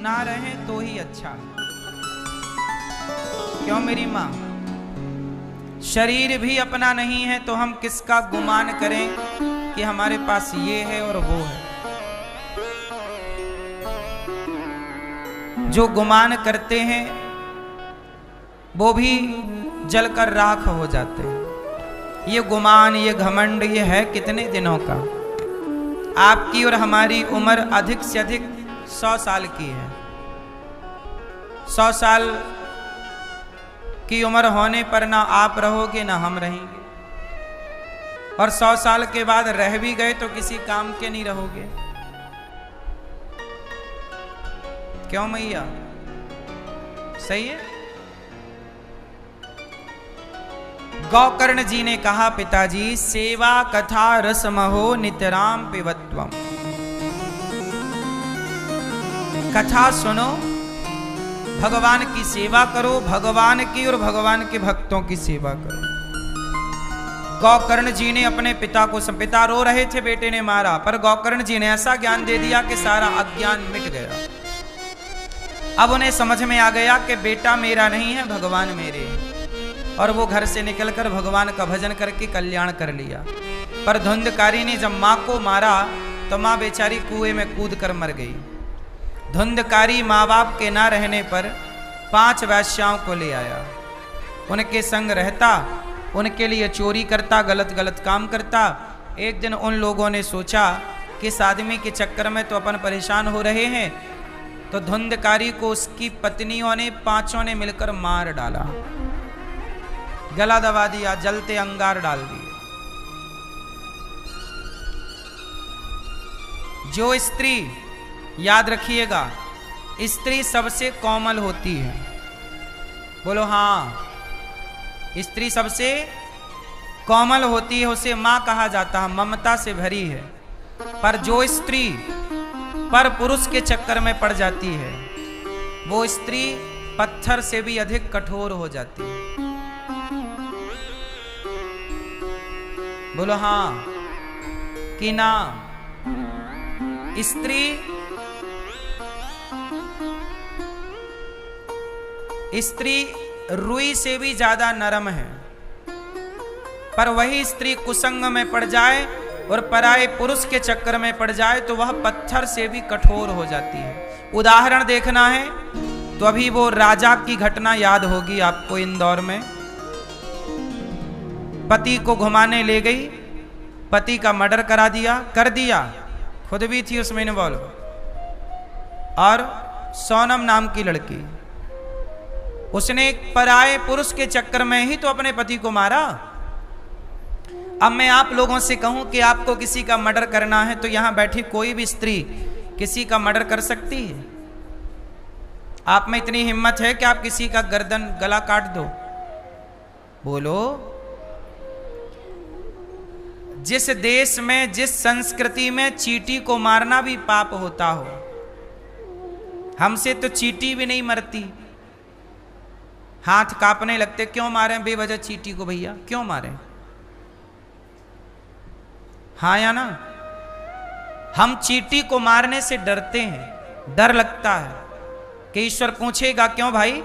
ना रहें तो ही अच्छा है। क्यों मेरी माँ? शरीर भी अपना नहीं है तो हम किसका गुमान करें कि हमारे पास ये है और वो है। जो गुमान करते हैं वो भी जलकर राख हो जाते हैं। ये गुमान, ये घमंड, ये है कितने दिनों का? आपकी और हमारी उम्र अधिक से अधिक 100 साल की है। 100 साल की उम्र होने पर ना आप रहोगे ना हम रहेंगे, और 100 साल के बाद रह भी गए तो किसी काम के नहीं रहोगे। क्यों मैया? सही है। गौकर्ण जी ने कहा, पिताजी सेवा कथा रसमहो नितराम पिबत्वम। कथा सुनो, भगवान की सेवा करो, भगवान की और भगवान के भक्तों की सेवा करो। गौकर्ण जी ने अपने पिता को, पिता रो रहे थे बेटे ने मारा, पर गौकर्ण जी ने ऐसा ज्ञान दे दिया कि सारा अज्ञान मिट गया। अब उन्हें समझ में आ गया कि बेटा मेरा नहीं है, भगवान मेरे हैं। और वो घर से निकलकर भगवान का भजन करके कल्याण कर लिया। पर धुंधकारी ने जब माँ को मारा तो माँ बेचारी कुएं में कूद कर मर गई। धुंधकारी माँ बाप के ना रहने पर 5 वैश्याओं को ले आया, उनके संग रहता, उनके लिए चोरी करता, गलत गलत काम करता। एक दिन उन लोगों ने सोचा कि इस आदमी के चक्कर में तो अपन परेशान हो रहे हैं, तो धुंधकारी को उसकी पत्नियों ने 5 ने मिलकर मार डाला, गला दबा दिया, जलते अंगार डाल दिए। जो स्त्री, याद रखिएगा, स्त्री सबसे कोमल होती है। बोलो हाँ, स्त्री सबसे कोमल होती है, उसे मां कहा जाता है, ममता से भरी है। पर जो स्त्री पर पुरुष के चक्कर में पड़ जाती है, वो स्त्री पत्थर से भी अधिक कठोर हो जाती है। बोलो हाँ कि ना? स्त्री रुई से भी ज्यादा नरम है, पर वही स्त्री कुसंग में पड़ जाए और पराये पुरुष के चक्कर में पड़ जाए तो वह पत्थर से भी कठोर हो जाती है। उदाहरण देखना है तो अभी वो राजा की घटना याद होगी आपको। इंदौर में पति को घुमाने ले गई, पति का मर्डर कर दिया, खुद भी थी उसमें इन्वॉल्व, और सोनम नाम की लड़की, उसने पराये पुरुष के चक्कर में ही तो अपने पति को मारा। अब मैं आप लोगों से कहूं कि आपको किसी का मर्डर करना है तो यहां बैठी कोई भी स्त्री किसी का मर्डर कर सकती है? आप में इतनी हिम्मत है कि आप किसी का गर्दन गला काट दो? बोलो। जिस देश में, जिस संस्कृति में चींटी को मारना भी पाप होता हो, हमसे तो चींटी भी नहीं मरती, हाथ कांपने लगते। क्यों मारें बेवजह चींटी को भैया? क्यों मारें? हाँ या ना? हम चींटी को मारने से डरते हैं, डर लगता है कि ईश्वर पूछेगा क्यों भाई,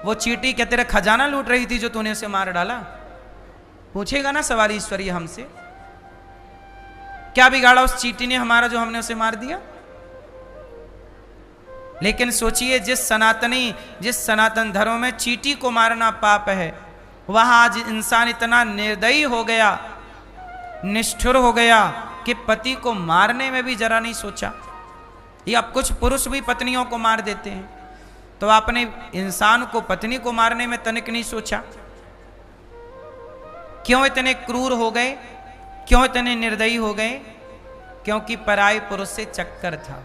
वो चींटी क्या तेरा खजाना लूट रही थी जो तूने उसे मार डाला? पूछेगा ना सवाल ईश्वर ये हमसे। क्या बिगाड़ा उस चींटी ने हमारा जो हमने उसे मार दिया? लेकिन सोचिए, जिस सनातन धर्म में चींटी को मारना पाप है, वहां आज इंसान इतना निर्दयी हो गया, निष्ठुर हो गया कि पति को मारने में भी जरा नहीं सोचा। या कुछ पुरुष भी पत्नियों को मार देते हैं, तो आपने इंसान को, पत्नी को मारने में तनिक नहीं सोचा। क्यों इतने क्रूर हो गए? क्यों इतने निर्दयी हो गए? क्योंकि पराये पुरुष से चक्कर था।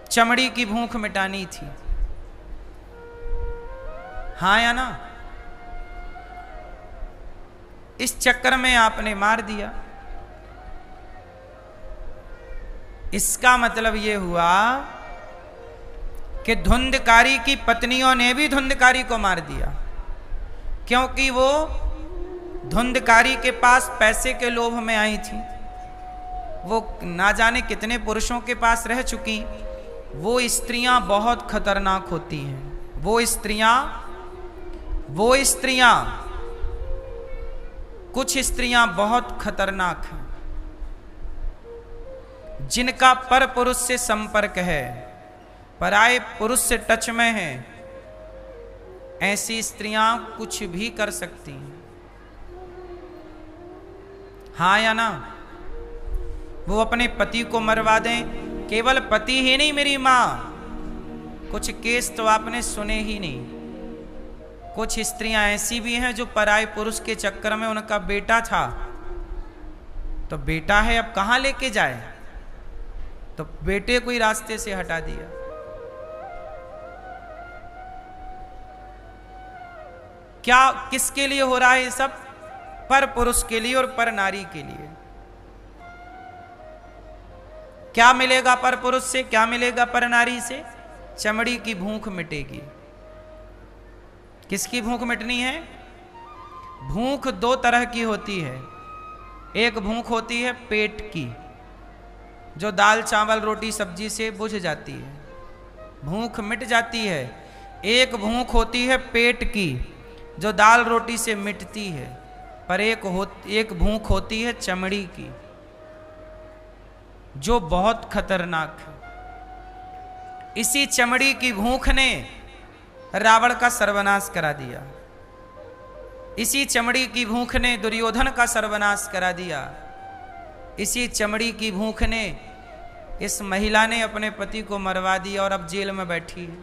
चमड़ी की भूख मिटानी थी। हाँ या ना? इस चक्कर में आपने मार दिया। इसका मतलब यह हुआ कि धुंधकारी की पत्नियों ने भी धुंधकारी को मार दिया, क्योंकि वो धुंधकारी के पास पैसे के लोभ में आई थी। वो ना जाने कितने पुरुषों के पास रह चुकी। वो स्त्रियां बहुत खतरनाक होती हैं। वो स्त्रियां कुछ स्त्रियां बहुत खतरनाक हैं, जिनका पर पुरुष से संपर्क है, पराये पुरुष से टच में है। ऐसी स्त्रियां कुछ भी कर सकती हैं। हाँ या ना? वो अपने पति को मरवा दें। केवल पति ही नहीं मेरी मां, कुछ केस तो आपने सुने ही नहीं। कुछ स्त्रियां ऐसी भी हैं जो पराये पुरुष के चक्कर में, उनका बेटा था तो बेटा है अब कहां लेके जाए, तो बेटे को ही रास्ते से हटा दिया। क्या किसके लिए हो रहा है ये सब? पर पुरुष के लिए और पर नारी के लिए। क्या मिलेगा पर पुरुष से, क्या मिलेगा पर नारी से? चमड़ी की भूख मिटेगी। किसकी भूख मिटनी है? भूख दो तरह की होती है। एक भूख होती है पेट की, जो दाल चावल रोटी सब्जी से बुझ जाती है, भूख मिट जाती है। एक भूख होती है पेट की, जो दाल रोटी से मिटती है। पर एक भूख होती है चमड़ी की, जो बहुत खतरनाक है। इसी चमड़ी की भूख ने रावण का सर्वनाश करा दिया। इसी चमड़ी की भूख ने दुर्योधन का सर्वनाश करा दिया। इसी चमड़ी की भूख ने इस महिला ने अपने पति को मरवा दिया और अब जेल में बैठी है।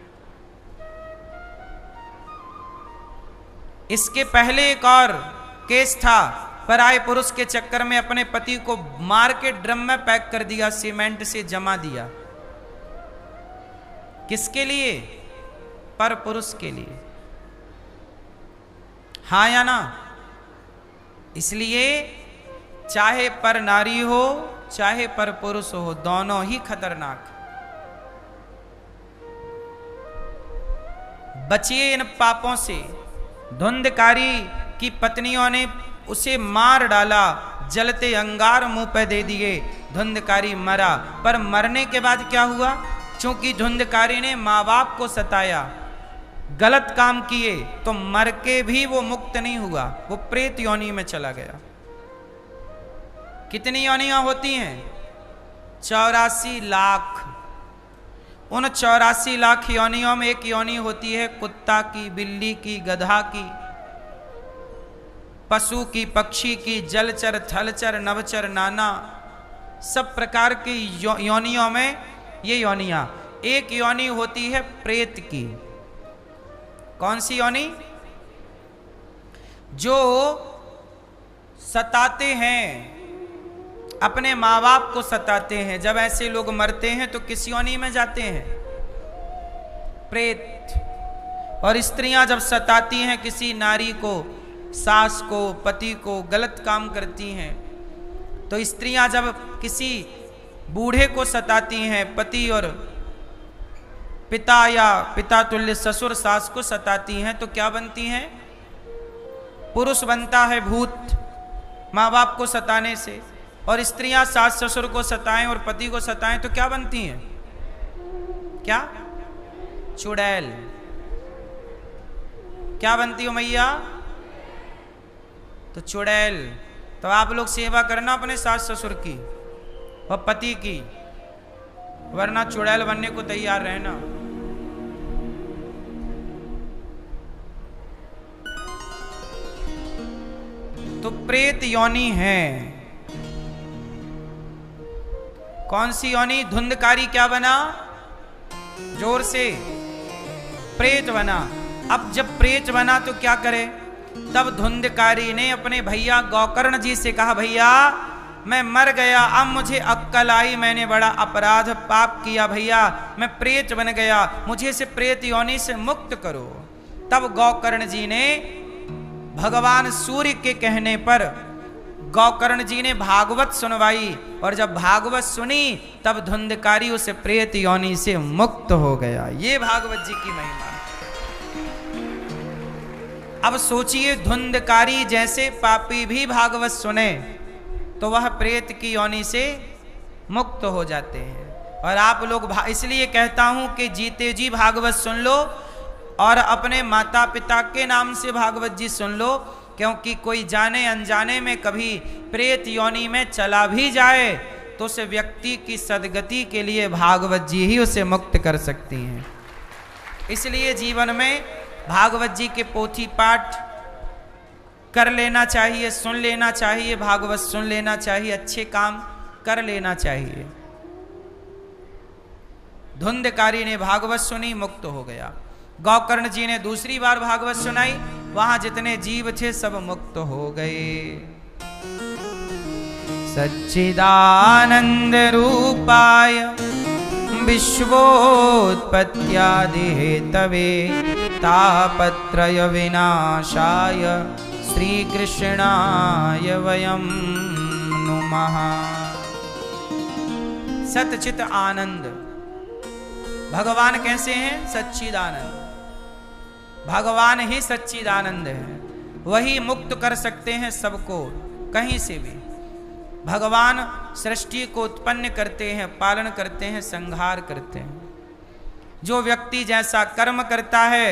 इसके पहले एक और केस था, पराये पुरुष के चक्कर में अपने पति को मार के ड्रम में पैक कर दिया, सीमेंट से जमा दिया। किसके लिए? पर पुरुष के लिए। हाँ या ना? इसलिए चाहे पर नारी हो चाहे पर पुरुष हो, दोनों ही खतरनाक। बचिए इन पापों से। धुंधकारी की पत्नियों ने उसे मार डाला, जलते अंगार मुंह पे दे दिए, धुंधकारी मरा। पर मरने के बाद क्या हुआ? क्योंकि धुंधकारी ने माँ बाप को सताया, गलत काम किए, तो मर के भी वो मुक्त नहीं हुआ, वो प्रेत योनि में चला गया। कितनी योनियां होती हैं? 84 लाख। उन 84 लाख योनियों में एक योनि होती है कुत्ता की, बिल्ली की, गधा की, पशु की, पक्षी की, जलचर, थलचर, नवचर, नाना सब प्रकार की योनियों में ये योनियां। एक योनि होती है प्रेत की। कौन सी योनि? जो सताते हैं, अपने माँ बाप को सताते हैं। जब ऐसे लोग मरते हैं तो किस योनि में जाते हैं? प्रेत। और स्त्रियां जब सताती हैं किसी नारी को, सास को, पति को, गलत काम करती हैं, तो स्त्रियां जब किसी बूढ़े को सताती हैं, पति और पिता या पिता तुल्य ससुर सास को सताती हैं, तो क्या बनती हैं? पुरुष बनता है भूत, माँ बाप को सताने से। और स्त्रियां सास ससुर को सताएं और पति को सताएं तो क्या बनती हैं? क्या? चुड़ैल। क्या बनती हो मैया? तो चुड़ैल। तो आप लोग सेवा करना अपने सास ससुर की और पति की, वरना चुड़ैल बनने को तैयार रहना। तो प्रेत योनि है। कौन सी योनि? धुंधकारी क्या बना? जोर से। प्रेत बना। अब जब प्रेत बना तो क्या करे? तब धुंधकारी ने अपने भैया गोकर्ण जी से कहा, भैया मैं मर गया, अब मुझे अक्कल आई, मैंने बड़ा अपराध पाप किया भैया, मैं प्रेत बन गया, मुझे से प्रेत योनि से मुक्त करो। तब गोकर्ण जी ने भगवान सूर्य के कहने पर गोकर्ण जी ने भागवत सुनवाई, और जब भागवत सुनी तब धुंधकारी उस प्रेत योनि से मुक्त हो गया। ये भागवत जी की महिमा। अब सोचिए, धुंधकारी जैसे पापी भी भागवत सुने तो वह प्रेत की योनि से मुक्त हो जाते हैं। और आप लोग इसलिए कहता हूं कि जीते जी भागवत सुन लो और अपने माता पिता के नाम से भागवत जी सुन लो, क्योंकि कोई जाने अनजाने में कभी प्रेत योनि में चला भी जाए तो उस व्यक्ति की सदगति के लिए भागवत जी ही उसे मुक्त कर सकती हैं। इसलिए जीवन में भागवत जी के पोथी पाठ कर लेना चाहिए, सुन लेना चाहिए, भागवत सुन लेना चाहिए, अच्छे काम कर लेना चाहिए। धुंधकारी ने भागवत सुनी, मुक्त हो गया। गौकर्ण जी ने दूसरी बार भागवत सुनाई, वहां जितने जीव थे सब मुक्त हो गए। सच्चिदानंद रूपाय विश्वोत्पत्त्यादि हेतवे तापत्रय विनाशाय श्री कृष्णाय वयं नुमः। सच्चित आनंद, भगवान कैसे हैं? सच्चिदानंद। भगवान ही सच्चिदानंद है, वही मुक्त कर सकते हैं सबको कहीं से भी। भगवान सृष्टि को उत्पन्न करते हैं, पालन करते हैं, संहार करते हैं। जो व्यक्ति जैसा कर्म करता है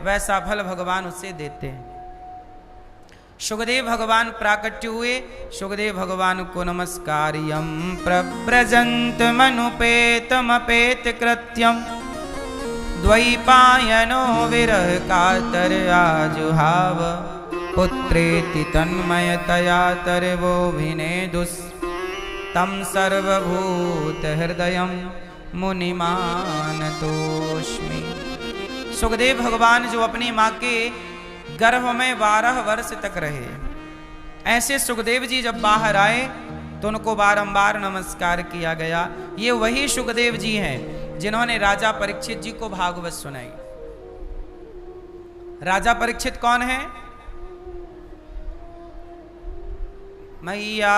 वैसा फल भगवान उसे देते हैं। सुखदेव भगवान प्राकट्य हुए, सुखदेव भगवान को नमस्कार्यं प्रव्रजन्त मनुपेतमपेत कृत्यं द्वैपायनो विरह कातर आजुहाव पुत्रेति तन्मयतया तरवो विनेदुस् तं सर्वभूत हृदयं मुनिमानतोस्मि। सुखदेव भगवान जो अपनी माँ के गर्भ में 12 वर्ष तक रहे, ऐसे सुखदेव जी जब बाहर आए तो उनको बारंबार नमस्कार किया गया। ये वही सुखदेव जी हैं जिन्होंने राजा परीक्षित जी को भागवत सुनाई। राजा परीक्षित कौन है? मैया,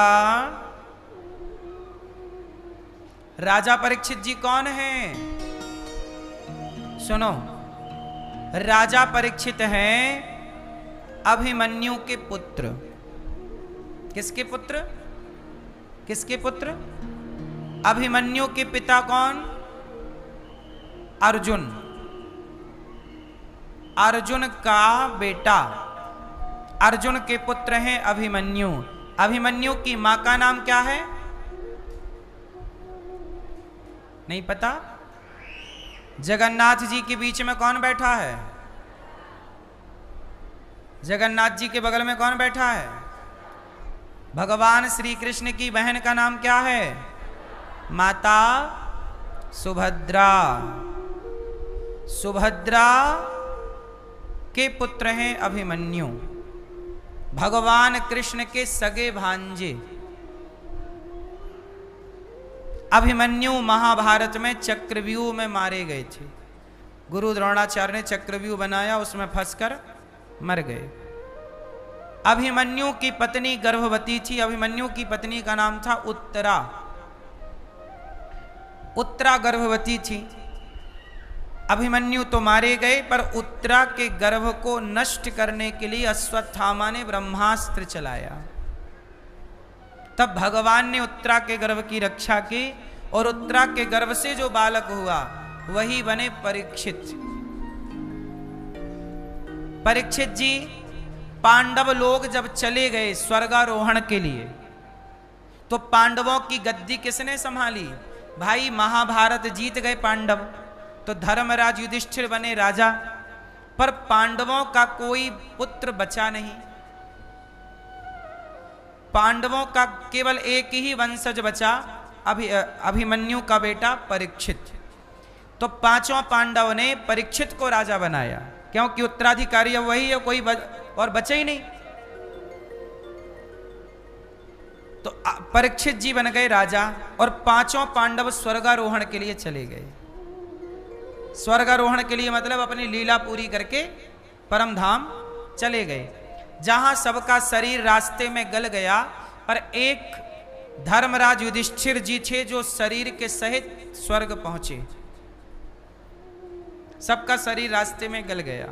राजा परीक्षित जी कौन है? सुनो, राजा परीक्षित हैं अभिमन्यु के पुत्र। किसके पुत्र? किसके पुत्र? अभिमन्यु के पिता कौन? अर्जुन। अर्जुन का बेटा, अर्जुन के पुत्र हैं अभिमन्यु। अभिमन्यु की मां का नाम क्या है? नहीं पता? जगन्नाथ जी के बीच में कौन बैठा है? जगन्नाथ जी के बगल में कौन बैठा है? भगवान श्री कृष्ण की बहन का नाम क्या है? माता सुभद्रा। सुभद्रा के पुत्र हैं अभिमन्यु, भगवान कृष्ण के सगे भांजे। अभिमन्यु महाभारत में चक्रव्यूह में मारे गए थे। गुरु द्रोणाचार्य ने चक्रव्यूह बनाया, उसमें फंसकर मर गए। अभिमन्यु की पत्नी गर्भवती थी। अभिमन्यु की पत्नी का नाम था उत्तरा। उत्तरा गर्भवती थी। अभिमन्यु तो मारे गए, पर उत्तरा के गर्भ को नष्ट करने के लिए अश्वत्थामा ने ब्रह्मास्त्र चलाया। तब भगवान ने उत्तरा के गर्भ की रक्षा की और उत्तरा के गर्भ से जो बालक हुआ वही बने परीक्षित। परीक्षित जी पांडव लोग जब चले गए स्वर्गारोहण के लिए तो पांडवों की गद्दी किसने संभाली? भाई महाभारत जीत गए पांडव तो धर्मराज युधिष्ठिर बने राजा, पर पांडवों का कोई पुत्र बचा नहीं। पांडवों का केवल एक ही वंशज बचा, अभिमन्यु का बेटा परीक्षित। तो पांचों पांडव ने परीक्षित को राजा बनाया, क्योंकि उत्तराधिकारी अब वही है, कोई और बचे ही नहीं। तो परीक्षित जी बन गए राजा और पांचों पांडव स्वर्गारोहण के लिए चले गए। स्वर्गारोहण के लिए मतलब अपनी लीला पूरी करके परम धाम चले गए, जहां सबका शरीर रास्ते में गल गया, पर एक धर्मराज युधिष्ठिर जी थे जो शरीर के सहित स्वर्ग पहुंचे। सबका शरीर रास्ते में गल गया।